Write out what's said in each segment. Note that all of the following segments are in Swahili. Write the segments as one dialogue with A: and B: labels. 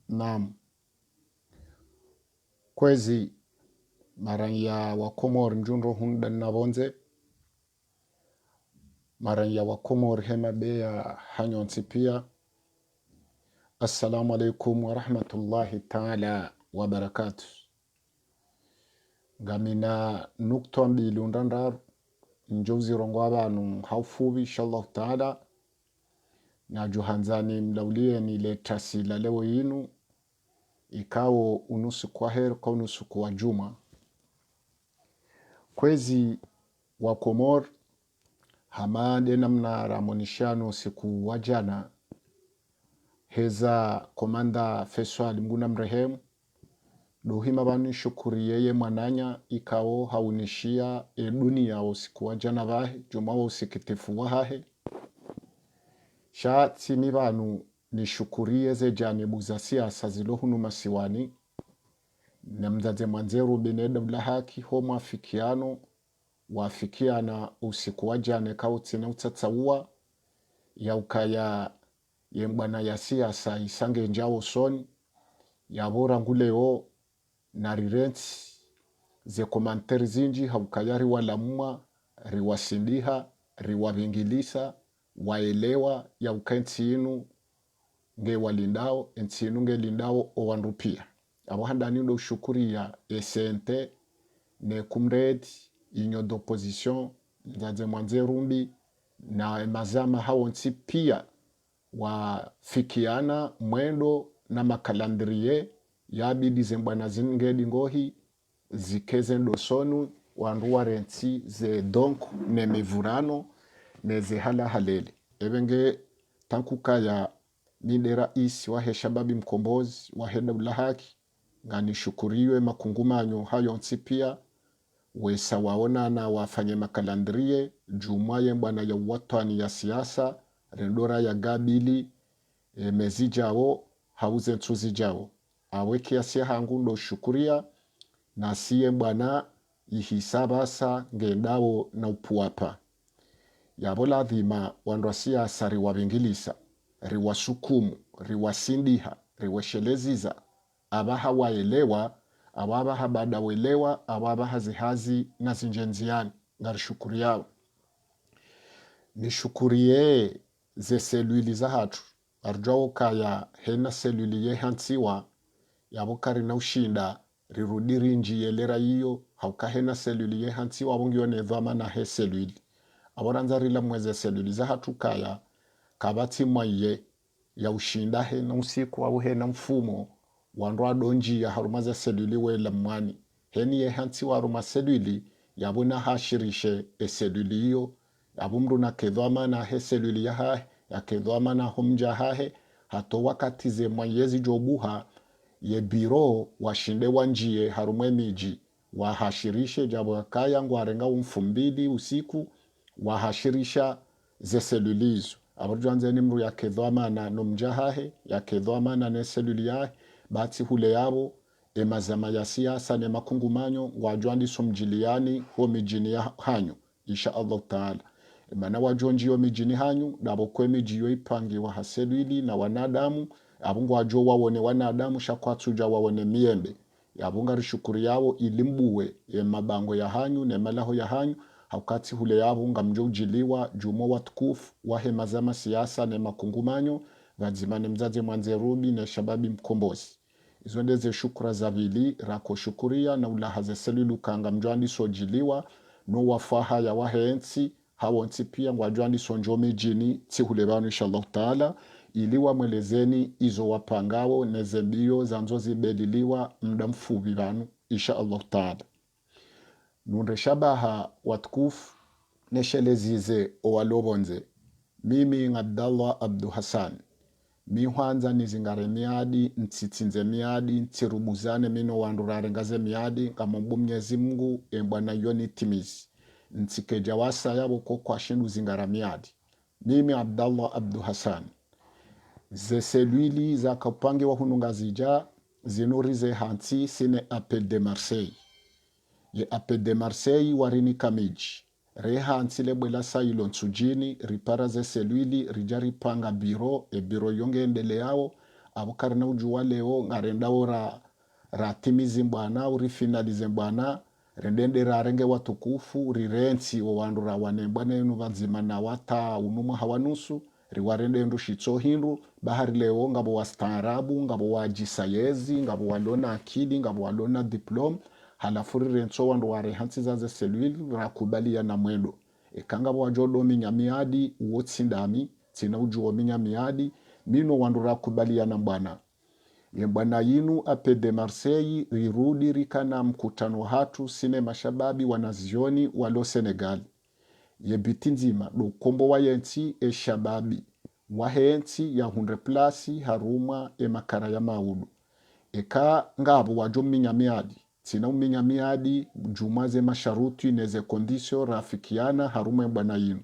A: Naam, kwezi maranya wa Komor njunro hunda na bonze maranya wa Komor hema beya hanyonsi pia. Assalamu alaikum wa rahmatullahi ta'ala wa barakatuh. Gamina nukto mbili undandar njouzi rongwa banu haufubi inshallah ta'ala na juhanzani mlaulie ni letasi la leo yinu ikawo unusu kwa heri kwa unusu kwa juma. Kwezi wa Komor hamade namna ramonishano siku wajana heza komanda Feswali mguna mrehemu duhima bani shukuri yeye mwananya ikawo haunishia dunia usiku wajana vahe jumawa usikitifu wahahe shati mi banu nishukurie ze janibu za siasa zilohunu masiwani na mzaze mwanzeru binedam la haki homo afikiano wafikiana usiku wajane kautsina utsatsaua ya ukaya yembwana ya siasa isange njao soni ya bora nguleo na rirenti ze komanteri zinji haukaya riwalamua riwasindiha riwavingilisa waelewa ya ukenti inu nge walindao enti inu nge lindao owanrupia abo handani ndo shukuri ya esente ne kumredi inyo d'opposition nzaze mwanze rumbi na mazama hawonsi pia wafikiana mwendo na makalandrie yabidi zembwana zingedi ngohi zikeze ndosonu wanruwa renti ze donk ne mivurano ne ze hala halele ebenge tankuka ya mide rais wahe shababi mkombozi waheda ulahaki ngani shukuriwe makungumanyo hayo nsi pia wesa waona na wafanye makalandrie jumwaye mbwana ya watani ya siasa rendora ya gabili mezi jao hauze ntuzi jao aweke asia hangu ndo shukuria na siye mbwana ihisabasa ngendao na upuapa yabola dhima wandwa siasa riwabingilisa riwasukumu riwasindiha riwesheleziza abaha waelewa ababaha badawelewa ababaha zihazi na zinjenziani ngarishukuri yao nishukurie ze seluli za hatu arjao kaya hena seluli ye hantiwa yabokari na ushinda rirudiri nji yelera iyo haukahena seluli ye hantiwa abungio nedhama na he seluli aboranzarila mweze seluli za hatu kaya kabati mwaye ya ushinda hena usiku au hena mfumo wanrwa donji ya harumaza seluli wela mwani heni ye hantiwa haruma seluli yabuna hashirishe seluli iyo abumru na kedhama na he seluli ya hae ya kedhama na humja hae hato wakati ze mwanyezi jobuha ye biro washinde wanjie harume miji wahashirishe jabo kaya ngwarenga umfumbili usiku wahashirisha ze selulizo aburjanze nimru ya kedhama na nomja hae ya kedhama na ne seluli yae bati hule yabo emazama ya siasa ne makungumanyo wajwandi somjiliani ho mijini ya hanyu insha Allah taala mana wajonji yo mijini hanyu nabo kwe miji yo ipangi wa haselwili na wanadamu abungu wajo wawone wanadamu shakwatsuja wawone miembe yabunga rishukuri yao ilimbuwe mabango ya hanyu ne malaho ya hanyu haukati hule yabo ngamjo ujiliwa jumo watukufu wahe mazama siasa ne makungumanyo vazimane mzaze mwanze rubi ne shababi mkombozi izondeze shukura za vili rako shukuria na ulahaze selilu kanga mjwandi sojiliwa no wafaha ya wahensi hawonsi pia ngwajwandi sonjome jini tihulebanu inshallah taala ili wamwelezeni izo wapangao nezembio zanzo zibediliwa mda mfubi banu inshallah taala nunde shabaha watukufu neshelezize owalobonze mimi ngabdallah abdu hasan mi hwanza nizingare miadi ntitsinze miadi ntirubuzane mino wandurare ngaze miadi kama Mwenyezi Mungu bwana yoni timizi ntikeja wasa yabo ko kwashindu zingara miadi mimi Abdallah Abdu Hassan ze selwili za kapange wa hununga zija zinurize hanti sine appel de Marseille ye appel de Marseille warini kamiji re hanti le bwela sailo nsujini ripara ze selwili rijari panga biro e biro yonge endele yao abukari na ujua leo ngarenda ora ratimizi mbwana uri finalize mbwana rendende rarenge watukufu rirensi wawandura wanembwana yenu vazima na wata unuma hawanusu riwarende ndu shitso hindu bahari leo ngabo wastaarabu ngabo wajisayezi ngabo walona akili ngabo walona diploma halafu rirenso wandu warehansi zaze selwili rakubalia na mwendo ekanga wajodo minyamiadi uotsindami tsina ujuo minyamiadi mino wandu rakubalia na mbwana yembwana yinu apede Marseille rirudi rikana mkutano hatu sine mashababi wanazioni walo Senegal yebiti nzima do kombo wa yensi e shababi wahensi ya 100 plasi haruma e makara ya maudu eka ngabo wajo minyamiadi tsina minyamiadi jumaze masharuti neze kondisio rafikiana haruma mbwana yinu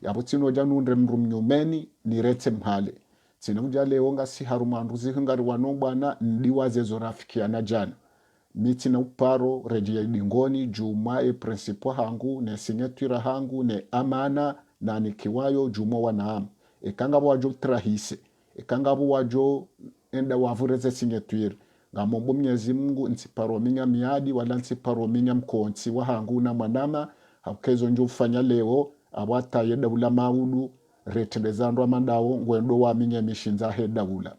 A: yabo tsino janunde mrumnyumeni nirete mhale tsina ujale onga si haruma nduzi hingari wanobwana ndiwaze zo rafikiana jana miti na uparo rejia idingoni juma e principo hangu ne signature hangu ne amana na nikiwayo juma wanaam ekanga wajo trahise ekanga wajo enda wavureze signature ngamombo Mwenyezi Mungu nsiparo minya miadi wala nsiparo minya mkonsi wa hangu na manama hakezo njo ufanya leo abata yeda ula maudu retebezandwa mandawo ngwendo wa minya mishinza heda ula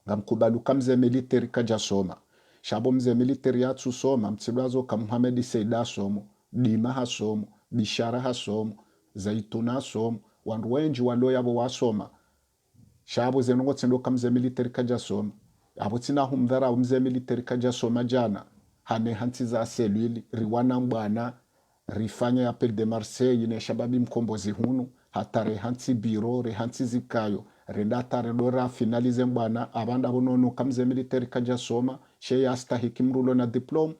A: ngamkubalu kamze military kaja soma shabo mze military yatsu soma mtsidwazo ka Muhammad Seida somo dima hasomo bishara hasomo zaituna somo wandu wenji waloya bo wasoma shabo zenongo tsendo kamze military kaja soma abo tsina humdhara mze military kaja soma jana hane hanti za selwili riwana mbwana rifanya appel de Marseille ne shababi mkombozi hunu hatare hanti biro re hanti zikayo rendata redora finalize mbwana abanda bonono kamze military kaja soma she yastahiki mrulo na diploma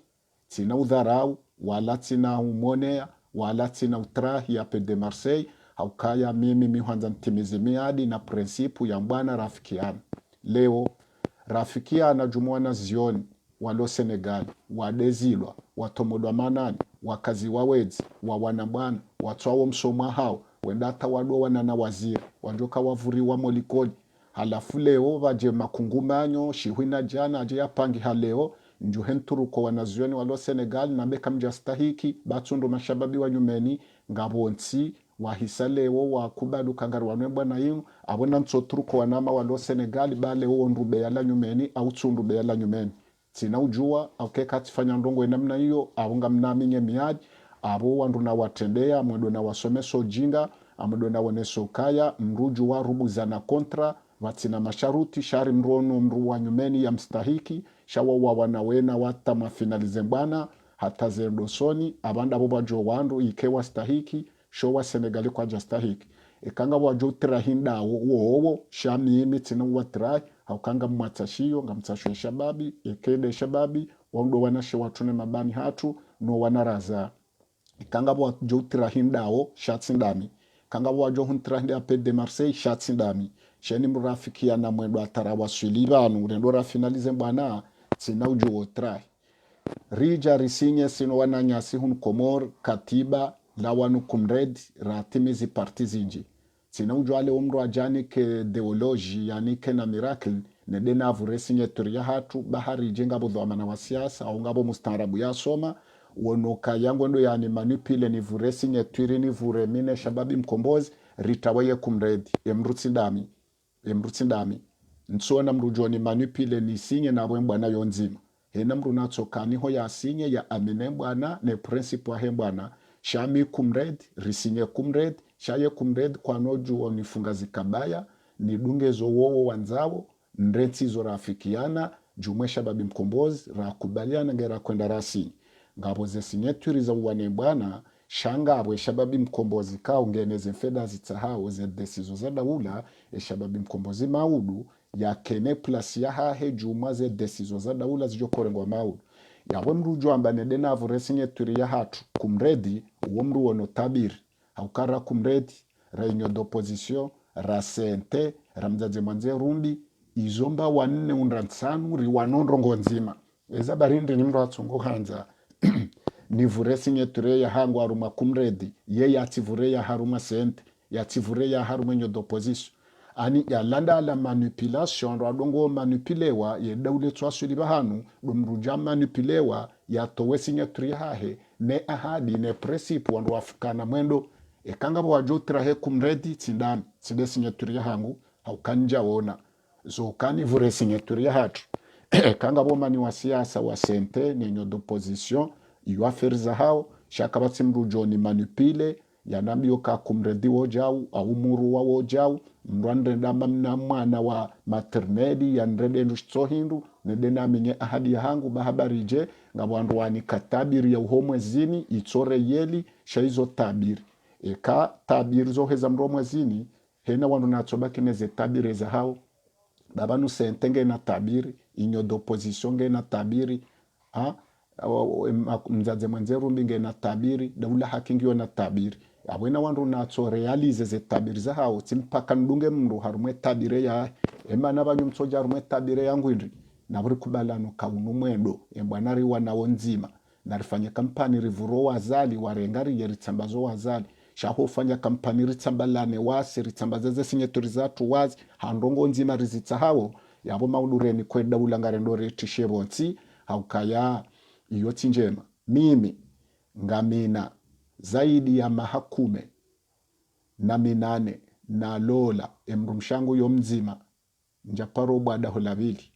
A: tina udharau wala tina umonea wala tina utrahi appel de Marseille haukaya mimi mihanza mtimizi miadi na prinsipu ya mbwana rafikiana leo rafikiana jumuana zioni walo Senegal wadezilwa watomodwa manani wakazi wawezi wawanabwana watwawo msoma hao wendata wado wanana waziri wanjoka wavuriwa molikoli halafu leo vaje makungumanyo shihwina jana aje yapangi haleo njuhenturuko wanazioni walo Senegal na beka mjastahiki batsundo mashababi wa nyumeni ngabonsi wahisa leo wakubalu kangari wanwebwa na inu abona ntsoturuko wanama walo Senegal bale uo ndrube yala nyumeni au tsundube yala nyumeni tina ujua aukeka tifanya ndongo enamna hiyo aunga mnaminye miadi abo wandu na watendea mwendo na wasomeso jinga amdo na waneso kaya mruju wa rubu zana kontra watina masharuti shari mrono mru wa nyumeni ya mstahiki shawa wa wanawena wata mafinalize mbana hata zerdosoni abanda boba jo wandu ikewa stahiki showa Senegali kwa jastahiki ekanga wajo tirahinda wo shami imi tina watrai haukanga mwatashiyo ngamtasho shababi ekede shababi wando wanashe watune mabani hatu no wanaraza kanga wajo tirahindao shatsindami kanga wajo huntirahinde appel de Marseille shatsindami sheni mrafikia na mwendo atarawa swilibanu rendora finalize mbwana sina ujo otrai rija risinye sino wananyasi hun komor katiba la wanu kumred ratimizi partizi inji sina ujo ale umro ajani ke deoloji yani ke na miracle ne dena vuresinye turia hatu bahari jenga bodho amana wa siasa au ngabo mustarabu ya soma wonoka yangu ndo yani manipile ni vuresinye tuiri ni vure mine shababi mkombozi ritawaye kumredi emrutsindami nsona mrujoni manipile ni sinye na bwana yonzima hena mru natsokani ho ya sinye ya amine bwana ne principe wa bwana shami kumred risinye kumred shaye kumred kwa noju onifunga zikabaya ni dungezo wowo wanzao ndretsi zo rafikiana jumwe shababi mkombozi rakubaliana ngera kwenda rasi ngabo ze signature za uwane bwana shanga abwe shababi mkombozi ka ungeneze fedha zitsahao ze desizo za daula shababi mkombozi maudu ya kene plus ya hahe juma ze desizo za daula zijokorengwa maudu yawe mruju ambane dena avuresinye turi ya hatu kumredi uwo mru wono tabiri haukara kumredi reunion d'opposition rasente ramzaze manze rumbi izomba wanne unransanu riwanondrongo nzima eza barindi ni mru atsungo hanza nivuresinye turi ya hangu aruma kumredi ye yativure ya haruma sente yativure ya haruma nyo d'opposition ani ya landa la manipulation radongo manipulewa ye dawle twasuli bahanu dumruja manipulewa ya towe signature hahe ne ahadi ne principe wandu afukana mwendo ekanga wajo trahe kumredi tindam sinde signature hangu haukanja wona zo kani vure signature hatu kanga bomani wa siasa wa sente nenyo d'opposition iyo affaire za hao shaka batsimrujo ni manipule yanambio ka kumredi wojau au muru wa wojau mrande ndamba mna mwana wa maternedi ya nrede ndushtohindu nedena minye ahadi ya hangu bahabari je ngabwandu wani katabiri ya uhomwe zini itore yeli shaizo tabiri eka tabiri zo heza mromwe zini hena wandu natsobaki neze tabiri za hao babanu sentenge na tabiri inyo d'opposition nge na tabiri ha mzaze mwenzeru mbinge na tabiri daula hakingio na tabiri abwena wandu natso realize ze tabiri za hao timpaka ndunge mndu harumwe tabire ya emana banyu msoja harumwe tabire yangu indri na buri kubalano kaunu mwendo embwana riwa nawo nzima narifanya kampani rivuro wazali warengari yeritsambazo wazali shaho fanya kampani ritsambalane wasi ritsambaze sinyetori zatu wazi handongo nzima rizitsa hawo yabo maudureni kwenda ulangare ndore tishebonsi haukaya iyo tinjema mimi ngamina zaidi ya mahakume na minane na lola emrumshangu yomzima njaparo bwada holavili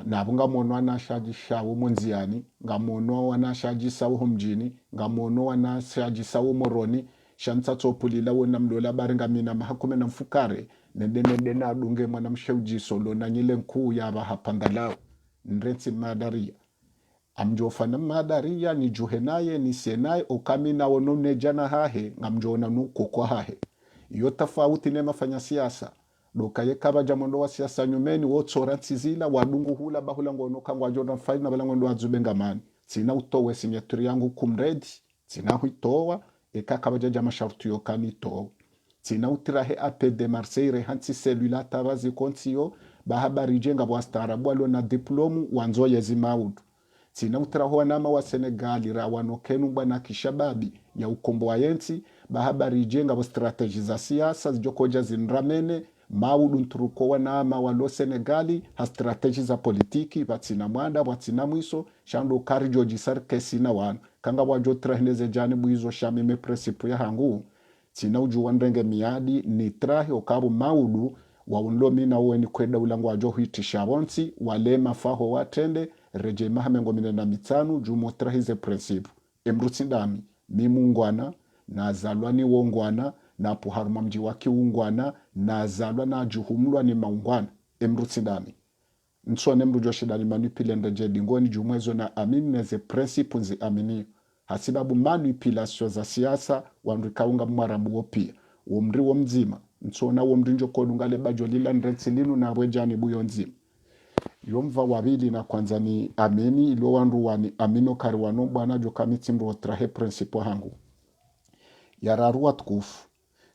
A: na bunga mono anashaji shawo munziani ngamono anashaji sawo mjini ngamono anashaji sawo moroni shamsa topulila wona mlola baringa mina mahakume na mfukare nende na dunge mwana mshauji solo na nyile nkuu yaba hapandalao nrensi madaria amjofana madaria ni juhenaye ni senaye okamina wonone jana hahe ngamjona nuko kwa hahe iyo tofauti ne mafanya siasa dokaye kaba jamondo wa siasa nyumeni wotsora tsizila wadungu hula bahula ngono kangwa jona faina na balango ndo azubenga mani sina utowe signature yangu kumredi sina huitowa ekakaba jaja mashartu yo kanito sina utirahe APD Marseille hansi cellular tabazi kontiyo bahabari jenga bwastarabu alo na diplomu wanzo yezi maudu sina utiraho nama wa Senegali rawano kenu bwana kishababi ya ukombo wa yensi bahabari jenga bo strategy za siasa zijokoja zinramene maudu nturuko wanama walo Senegali ha strategy za politiki batsina mwanda batsina mwiso shando karijo jisar kesina wan kanga wajo trahneze janibu hizo shamime principe ya hangu sina uju wandenge miadi ni trahi okabu maudu wa unlomi na uweni kweda ulangu wajo huitisha bonsi wale mafaho watende reje mahamengo minena mitanu jumo trahize principe emrutsindami mimungwana na zalwa ni wongwana na puharuma mji waki ungwana na zalwa na juhumlwa ni maungwana emrutsindami nsone mrujoshida ni manipile ndeje dingoni jumwezo na amini neze principe nzi amini hasibabu manipulation za siasa wanrikaunga mwarabu pia umri wo mzima nsona wo mri njoko dungale bajo lila ndretsilinu na rwejani buyo nzima yomva wabili na kwanza ni ameni ilo wandu wani amino kariwano bwana joka mitimbo trahe principe hangu yararua tukufu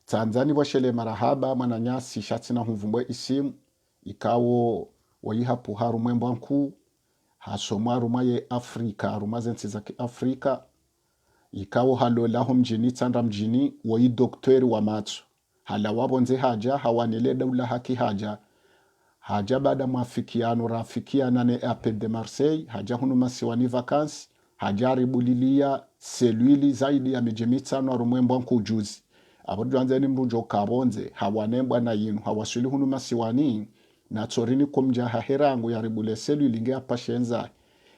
A: Tanzania washele marahaba mananyasi shatina huvumbwe isimu ikawo wayiha puharu mwembo anku hasomaru maye Afrika rumazensi za Afrika ikawo halola mjini tsanda mjini wayi doktori wa matsu hala wabonze haja hawanile daula haki haja baada mwafikiano rafikiana ne APD Marseille haja hunu masiwani vakansi haja ribulilia selwili zaidi ya mijimitsano arumwembo nkujuzi abudwanzeni mrujo kabonze hawanembwa na yinu hawasuli hunu masiwani na tsorini kumja haherangu ya ribule selwili nge apashenza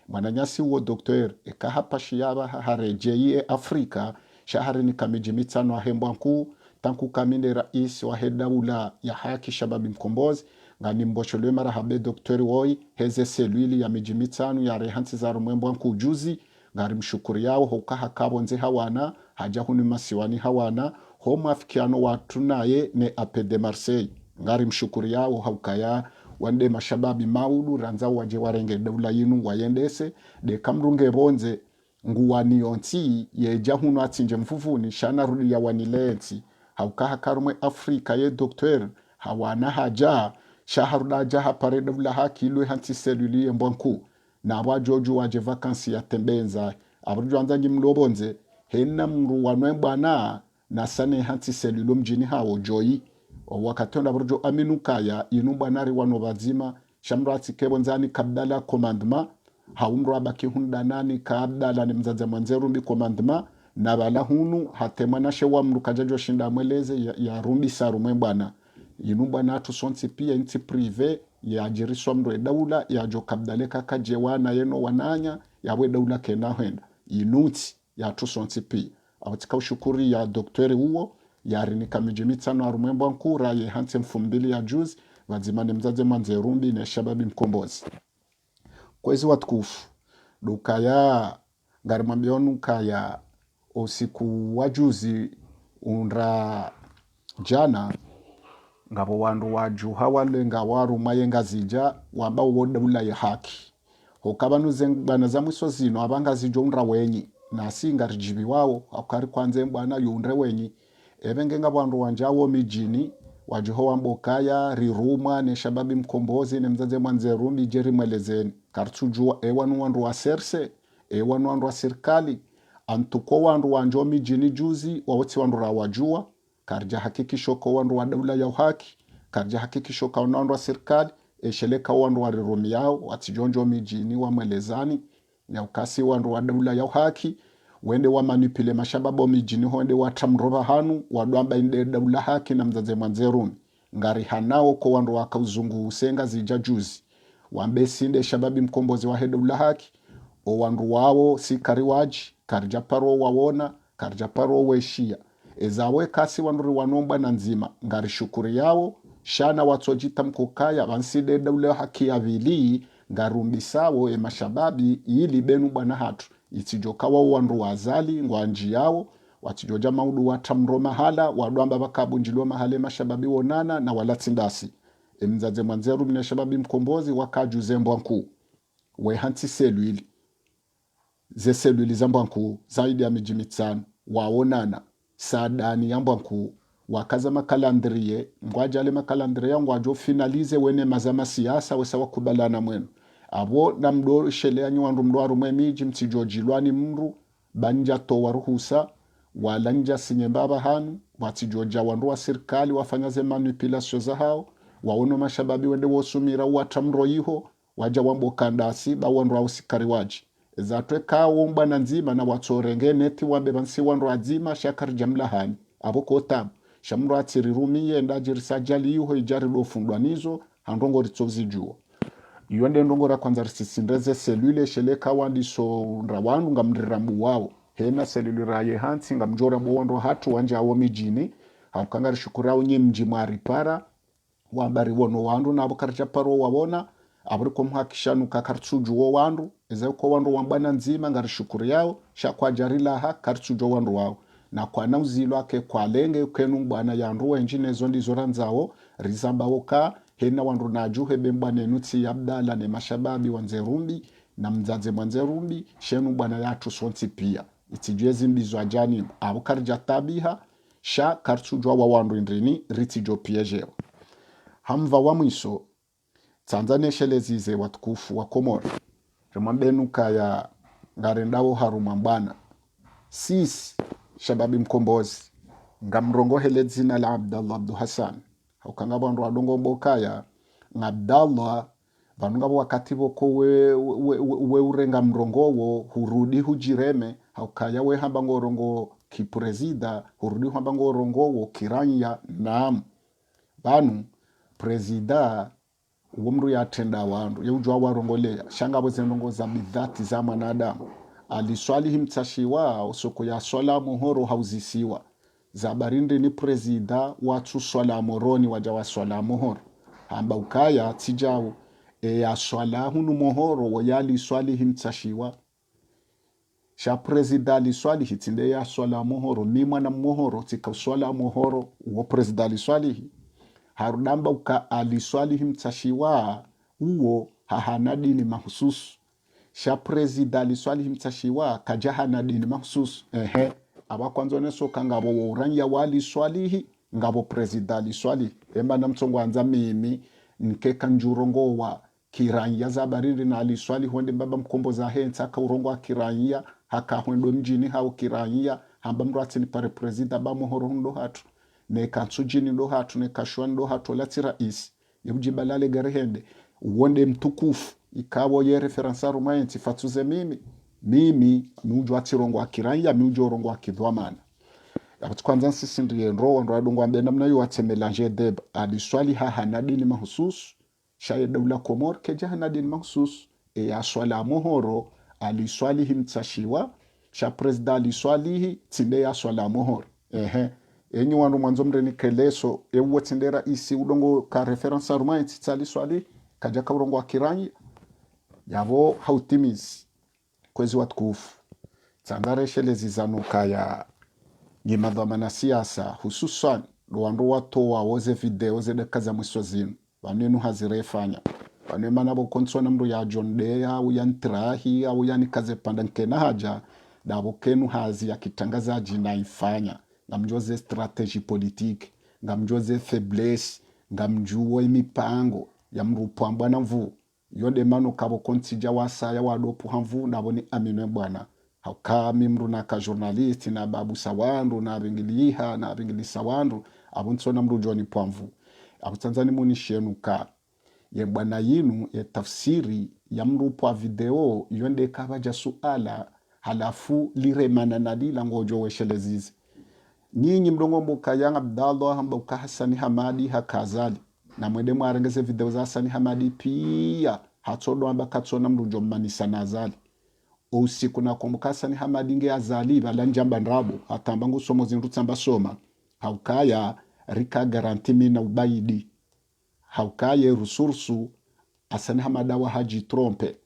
A: mwananyasi uo doktor eka hapashi yaba harejeye Afrika shaharini kamijimitsano ahembwa nku tanku kaminde rais wa hedaula ya haki shababi mkombozi ngani mbosholwe mara habe doktori woi heze selwili ya mijimitsano ya rehansi za rumwembo nku juzi ngari mshukuri yao hokaha kabonze hawana haja huni masiwani hawana homu afikiano watu naye ne APD Marseille ngari mshukuri yao haukaya wande mashababi maudu ranza waje warenge daula yinu wayendese de kamrunge bonze nguwani yonsi yeja hunu atsinje mfufuni shana rudi ya wanilensi haukaha karumwe Afrika ye doktor hawana haja shaharuda jaha pare daula haki ilwe hansi seluli mbwanku na wajoju waje vakansi ya tembenza abujo anzangi mlobonze henna mru wanwe bwana na sane hansi selulu mjini hawo joyi wakati onda burjo aminu kaya inu banari wano bazima shamro atikebo nzani kabdala commandement haumro abaki hunda nani kabdala ni mzaze mwanze rumbi commandement na bala hunu hatema na shewa mru kajajo shinda mweleze ya rumbi saru mwembana inu bana atu sonti pia inti prive ya jiriswa mru edaula ya jo kabdale kaka jewana yeno wananya ya we daula kena henda inuti ya atu sonti pia awatika ushukuri ya doktori uo ya rinika mijimitano arumembo nkura ye hanti mfumbili ya juzi wazimane mzaze mwanze rumbi na shababi mkombozi kwezi watukufu dukaya garimambionu kaya usiku wa juzi unra jana ngabo wandu waju hawalenga waru mayenga zija wamba uwoda ulaye haki hokabanuze bana za mwiso zino abanga zijo unra wenyi na singa rijibi wao akari kwanze mbwana yunre wenyi ebenge ngabo wandu wanjawo mijini wajuho wambokaya riruma ne shababi mkombozi ne mzaze mwanze rumbi jeri mwelezeni kartujua ewanu wandu wa serse ewanu wandu wa serikali antuko wandu wanjo mijini juzi wawoti wandu rawajua karja hakikisho kwa wandu wa daula ya uhaki karja hakikisho kwa wandu wa serikali esheleka wandu wa rirumi yao watijonjo mijini wa mwelezani na ukasi wandu wa daula ya uhaki wende wa manipile mashababo mijini wende wa tramroba hanu waduamba inde daula haki na mzaze mwanze rumi ngari hanao kwa wandu wa kauzungu usenga zija juzi wambesi inde shababi mkombozi wa daula haki o wandu wao si kariwaji karjaparo wawona karjaparo weshia ezawe kasi wanuri wanomba na nzima ngari shukuri yao shana watsojita mkokaya wanside daula haki ya vili ngarumbisao mashababi ili benu bwana hatu itijoka wao wandu wazali ngwanji yao watijoja maudu watamro mahala waduamba bakabunjilwa mahale mashababi wonana na walatsindasi mzaze mwanzeru mine shababi mkombozi wakaju zembo nkuu we hanti selwili ze selwili zambo nkuu zaidi ya miji mitano waonana sadani yambo nkuu wakaza makalandrie ngwajale makalandrie ngwajo finalize wene mazama siasa wesa wakubalana mwenu abo na mdo shelea nywandu mdoaru mwemiji mtijojilwani mru banja towa ruhusa walanja sinyembaba hanu watijoja wandu wa serikali wafanyaze manipulation za hao waono mashababi wende wosumira watamro iho waja wambo kandasi ba wandu wa usikari waji zatwe kawo mbana nzima na watsorenge neti wambe bansi wandu azima shakar jamla hani abo kotam shamro atirirumi yenda jirisajali iho ijari dofundwa nizo handongo ritsozi juo yonde ndongora kwanza risisindeze selule sheleka wandi so rawandu ngamrirambu wao hena selule raye hansi ngamjora bwando hatu wanja awo mijini hakangari shukurao nye mji maripara wambari wono wandu na abukarja paro wabona aburiko mhakishanu kakartsuju wo wandu ezeko wandu wambana nzima ngari shukuri yao shakwa jarila ha kartsuju wandu wao na kwa nauzilo ake kwa lenge kenu bwana yandu wenjine zondi zoranzao rizamba woka hena wandu na juhe bembane nuti abdala ne mashababi wanzerumbi na mzaze mwanzerumbi shenu bwana yatu sonti pia itijezi mbizo ajani abukarja tabiha sha kartsuju wa wandu indrini ritijo piejeo hamva wa mwiso Tanzania shelezize watukufu wa Komoro remambenu kaya ngarendawo harumambana sisi shababi mkombozi ngamrongo hele zina la Abdallah Abdu Hassan ukanga bandu wadongo mbokaya ngabdallah vanungabo wakati boko we urenga mrongowo hurudi hujireme haukaya we hamba ngorongo kiprezida hurudi hamba ngorongowo kiranya naam banu prezida umru yatenda wandu yeujwa warongolea shangabo zenongo za bidhati za manadamu aliswali himtashiwa soko ya swala muhoro hauzisiwa zabarindi ni prezida watu swala moroni waja wa swala muhoro hamba ukaya tijao ya swala hunu muhoro wayali swali himtashiwa sha prezida aliswali hitinde ya swala muhoro mimwa na muhoro tika swala muhoro uo prezida aliswali harudamba uka aliswali himtashiwa uo hahana dini mahususu sha prezida aliswali himtashiwa kajahana dini mahususu aba kwanza neso kangabo uranya wali swalihi ngabo prezida aliswali emba na mtsongo anza mimi nkeka njurongo wa kiranya za barindi na aliswali honde baba mkomboza hensa ka urongo wa kiranya haka hondo mjini hao kiranya hamba mrati ni pare prezida ba mohoro hundo hatu ne kansujini ndo hatu ne kashwan ndo hatu lati rais yebujibalale garehende uonde mtukufu ikawo ye referensa rumaenti fatuze mimi miujo atirongo akiranya miujo rongo akidwamana yapati kwanza sisi ndiye ndo adongo ambe namna yo atemelange deb aliswali hanadini mahusus shaye dawla komor keja hanadini mahusus ya swala mohoro aliswali himtashiwa sha presida aliswalihi tinde ya swala mohoro enyi wanu mwanzo mreni keleso ewo tinde raisi udongo ka referensa rumaenti taliswali kaja ka urongo akiranyi yavo hautimizi kwezi watukufu tangare shelezi zanuka ya nyimadhamana siasa hususan wandu watoa woze video zede kaza mwiso zinu wanenu hazirefanya wanenu manabo konsona mru ya John Deere au ya ntrahi au ya nikaze pandankena haja dabo kenu hazi ya kitangazaji na ifanya ngamjoze strategy politique ngamjoze faiblesse ngamjuo imipango ya mru pwambwa na mvu yode manu kabo kontija wasaya wadopu hamvu nabo ni aminwe bwana haukami mru na ka journalist na babu sawandu na bingiliha na bingili sawandu abunsona mru joni pwamvu abutanzani muni shenuka ye bwana yinu ye tafsiri ya mru pwa video yonde kabaja suala halafu liremana na dila ngojo weshelezizi nyinyi mdongo mbuka yang Abdallah mbuka Hasani Hamadi hakazali na mwede mwarengeze video za Hasani Hamadi pia hatodo amba katsona mrujo manisa nazali usiku na kumbuka Hasani Hamadi nge azali bala njamba nrabo hatamba ngusomo zinrutsamba soma haukaya rika garanti mina ubaidi haukaye rusursu Hasani Hamada wa haji trompe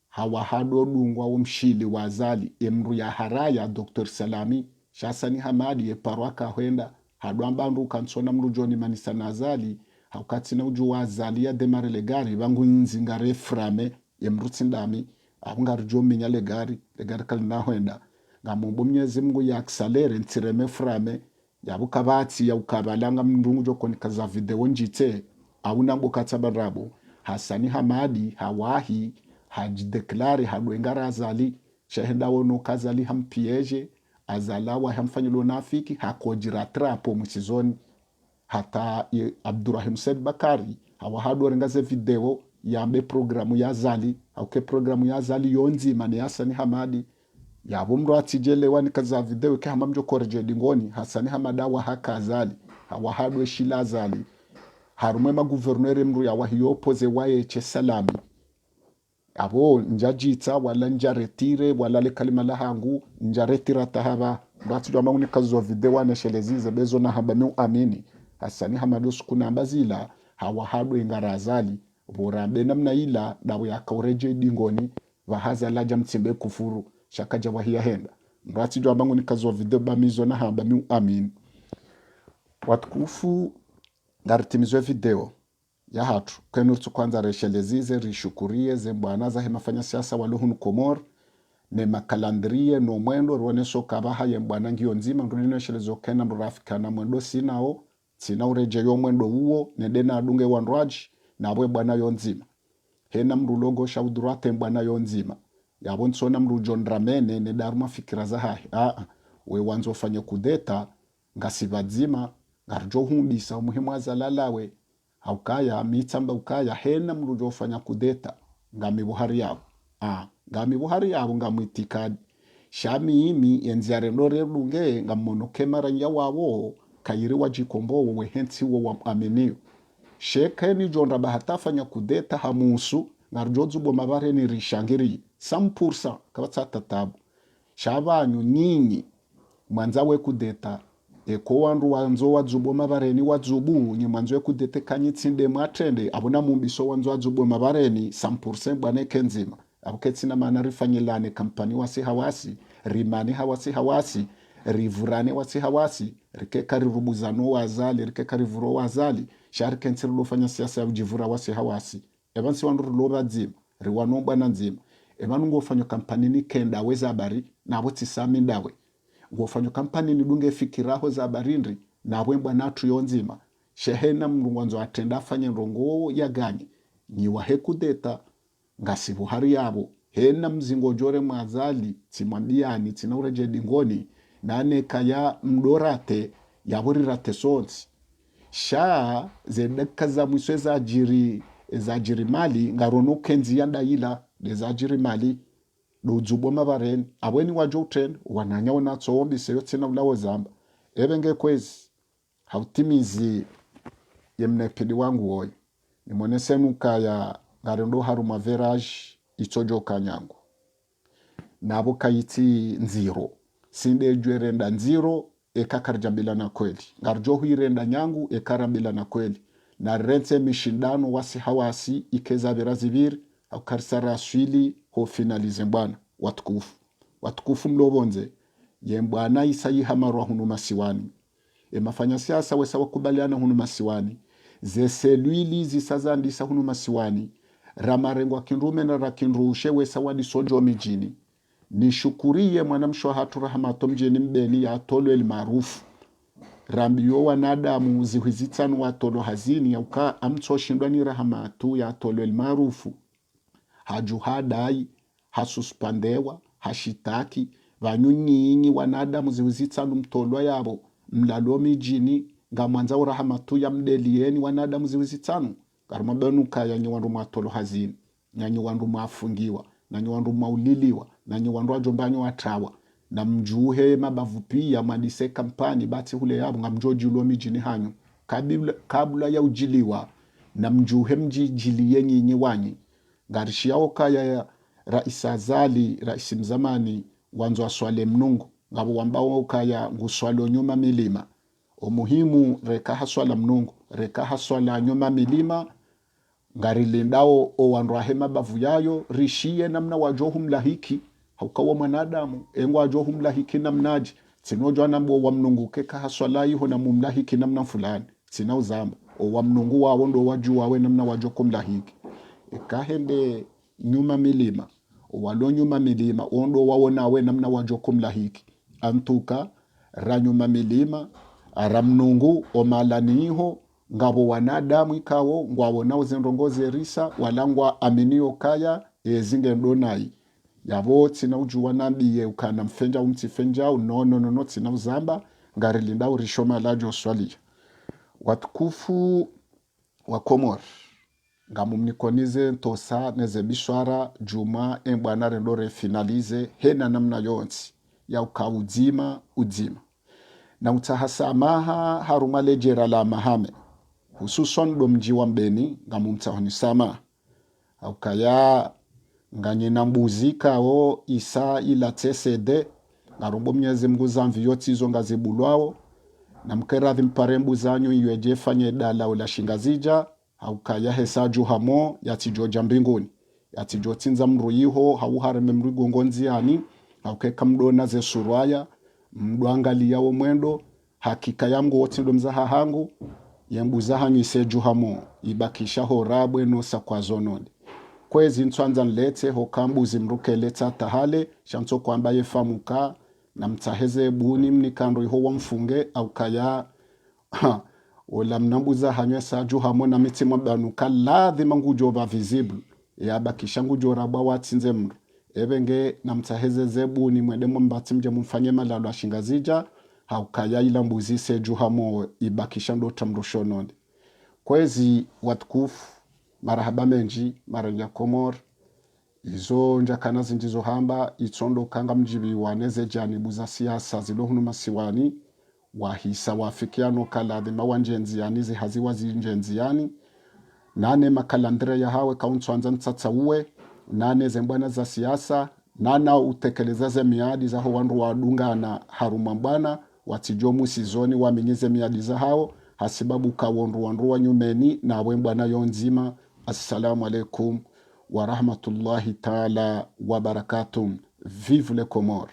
A: hawahado dungwa umshili wa azali emru ya haraya Dr. Salami Hasani Hamadi ye parwaka huenda hadwamba ndu kansona mrujoni manisa nazali haukati na uju wa azali ya demare legari bangu nzingare frame ye mrutsindami abunga rujo minya legari kalina huenda ngamumbu mnyezi Mungu ya aksalere ntireme frame yabuka bati ya ukabalanga mndungu joko nikaza video njite auna mbukata barabu Hasani Hamadi hawahi hajideklare hadwengara azali shahenda wono kazali hampieje azalawa hamfanyilo nafiki hakojira trapo msizoni hata Abdurrahim Said Bakari hawahadu rengaze video yambe programu ya zali auke programu ya zali yonzi mane Hasani Hamadi yabumro atijelewa nikaza video ke hamamjo korje dingoni Hasani Hamada wa haka azali hawahadu eshila azali harumema guvernere mru ya wahiyo poze wae che salami abo njajita wala njaretire wala le kalima la hangu njaretira tahaba batu jwa mauni kazo video aneshelezize bezo na haba meu amini Hasani Hamadu sukuna ambazila hawahadu ingarazali borambe namna ila dawo ya kaureje dingoni vahaza laja mtsimbe kufuru shakaja wahia henda batu jwa mauni kazo video bamizo na haba meu amini watukufu ngaritimizwe video ya hatu kwenu kwanza reshelezize rishukurie zembwana za hemafanya siasa waluhunu Komor ne makalandrie no mwendo rwane soka baha ye mbwana ngio nzima ndunino shelezo kena mrafika na mwendo sinao ureje yo mwendo uo ne dena adunge wanrwaji na abwe bwana yo nzima hena mrulongo shaudurate mbwana yo nzima yabo nsona mrujo ndramene ne daruma fikira za hahi we wanzo fanye kudeta ngasibadzima ngarjo humbisa umuhimu azalalawe haukaya mitsamba ukaya hena mrujo fanya kudeta ngami buhari yabo ngami buhari yabo ngamwitikadi shami imi yenziare lore lunge ngamono kemara nya wabo kayiri wajikombo we hensi wo wa ameniyo sheka ni jonda bahatafanya kudeta hamusu ngarjozu bo mabare ni rishangiri 100% kabatsa tatabu shabanyu nyinyi mwanzawe kudeta eko wandu wanzo wazubo mabareni wazubu nyi mwanzo kudete kanyitsinde mwatrende abona mumbiso wanzo wazubo mabareni 100% bwane kenzima abuketsina mana rifanyilane kampani wasi hawasi rimani hawasi rivurane wasi hawasi rikeka ribuzano wazali rikeka rivuro wazali sharike ntsiro lofanya siasa ya ujivura wasi hawasi evansi wandu loba nzima riwano bwana nzima evanu ngofanya kampani ni kenda weza habari na aboti sami ndawe ngofanya kampani ni dunge fikiraho za barindri na wembwa natu yonzima shehena mrungwanzo atenda afanye rongo ya gani nyiwa hekudeta ngasi buhari yabo hena mzingo jore mwazali timwambiani tina ureje dingoni nane kaya mdorate yaburira tesonsi sha zedeka za mwiswe za jiri mali ngarono kenzi yanda ila za jiri mali dojubo mabareni abweni wajo uten wananya wana tsoombi seyo tsina ulawo zamba ebenge kwezi hautimizi yemnepedi wangu woy nimonese kaya ngarondo haruma verage itojo kanyangu nabo kayiti nziro sinde jwerenda nziro ekakarjambila na kweli ngarjo huirenda nyangu ekarambila na kweli na rense mishindano wasi hawasi ikeza viraziviri au karsara swili ho finalize mbwana watukufu mlobonze yembwana isayi hamarwa hunu masiwani mafanya siasa wesa wakubaliana hunu masiwani zeselwili zisazandisa hunu masiwani ramarengo kinrume na rakinrushe wesa wadi sojo mijini nishukurie mwanamshwa hatu rahamato mjini mbeni ya tolo el maarufu rambiyo wanadamu zihizitanu wa tolo hazini ya uka amto shindwani rahamatu ya tolo el maarufu hajuhadai hasuspandewa hashitaki vanyunyinyi wanadamu zihizitanu mtolwa yabo mlalo mijini ngamanza urahamatu ya mdelieni wanadamu zihizitanu karumabenu kaya nyiwandu matolo hazini nyanyi wandu mafungiwa na nyiwandu mauliliwa na nyiwandu wajombani watawa na mjuhe mabavu pia madise kampani bati hule yabu nga mjoji ulo mijini hanyu kabula ya ujiliwa na mjuhe mjijiliye nyinyi wanyi ngarishi kaya ya Rais Azali Rais mzamani wanzo wa swale mnungu ngabo wambao kaya nguswalo nyuma milima umuhimu reka haswala mnungu reka haswala nyuma milima ngarilindao o wanrahema bavu yayo rishie namna wajohu mlahiki haukawa mwanadamu engo wajohu mlahiki namnaji sinojwa nambo wa mnungu keka haswala iho na mumlahiki namna fulani sina uzamba o wa mnungu wao ndo waju wawe namna wajoko mlahiki ikahende nyuma milima o walo nyuma milima ondo wao nawe namna wajoko mlahiki antuka ranyuma milima aramnungu o malaniho ngabo wanadamu ikawo ngwabona uzindongoze risa walangwa aminio kaya ezinge ndonai yabo tsina ujuwa nambiye ukana mfenja umtifenja no tsina uzamba ngarilinda urishoma lajo swali watukufu wa Komor ngamumnikonize ntosa neze bishwara juma embwana rendore finalize hena namna yonsi ya ukawuzima udzima na utahasamaha harumale jera la mahame hususon do mji wa mbeni ngamumtahoni sama aukaya nganyina mbuzi kao isa ila tsede ngarombo Mwenyezi Mungu zamvi yoti zo ngazibulwao na mkeradhi mparembu zanyu iweje fanye dala ula shingazija aukaya hesaju hamo yatijoja mbinguni yatijotinza mruyiho hauhareme mrigongonzi yani aukeka mdona ze surwaya mdwangalia wo mwendo hakika yangu wote ndo mzaha hangu yembuza hanyu iseju hamo ibakisha horabwe no sakwazonode kwezi ntwanza nlete hokambuzi mruke leta tahale shanto kwamba yefamuka na mtaheze buni mnikando iho wa mfunge au kaya ola mnambuza hanyu saju hamo na mitima banuka ladhima ngujo ba visible yabakisha ngujo rabwa watsinze mru ebenge na mtaheze zebuni mwedemo mbati mje mfanye malalo ashingazija haukaya ila mbuzi seju hamo ibakisha ndo tamrushononde kwezi watukufu marahaba menji maranya Komor izo njakana zinjizo hamba itondo kanga mjibi waneze janibu za siasa zilohunu masiwani wahisa wafikiano kaladhima wanjenziani zihaziwa zinjenziani nane makalandre ya hawe kauntuanza mtata uwe nane zembwana za siasa nana utekelezeze miadi za wandu wadunga na harumambana watijomu sizoni waminyeze miadi za hao hasibabu kawondu wandu wa nyumeni na wembwana yonzima. Assalamu alaikum wa rahmatullahi ta'ala wa barakatuh. Vive les Comores.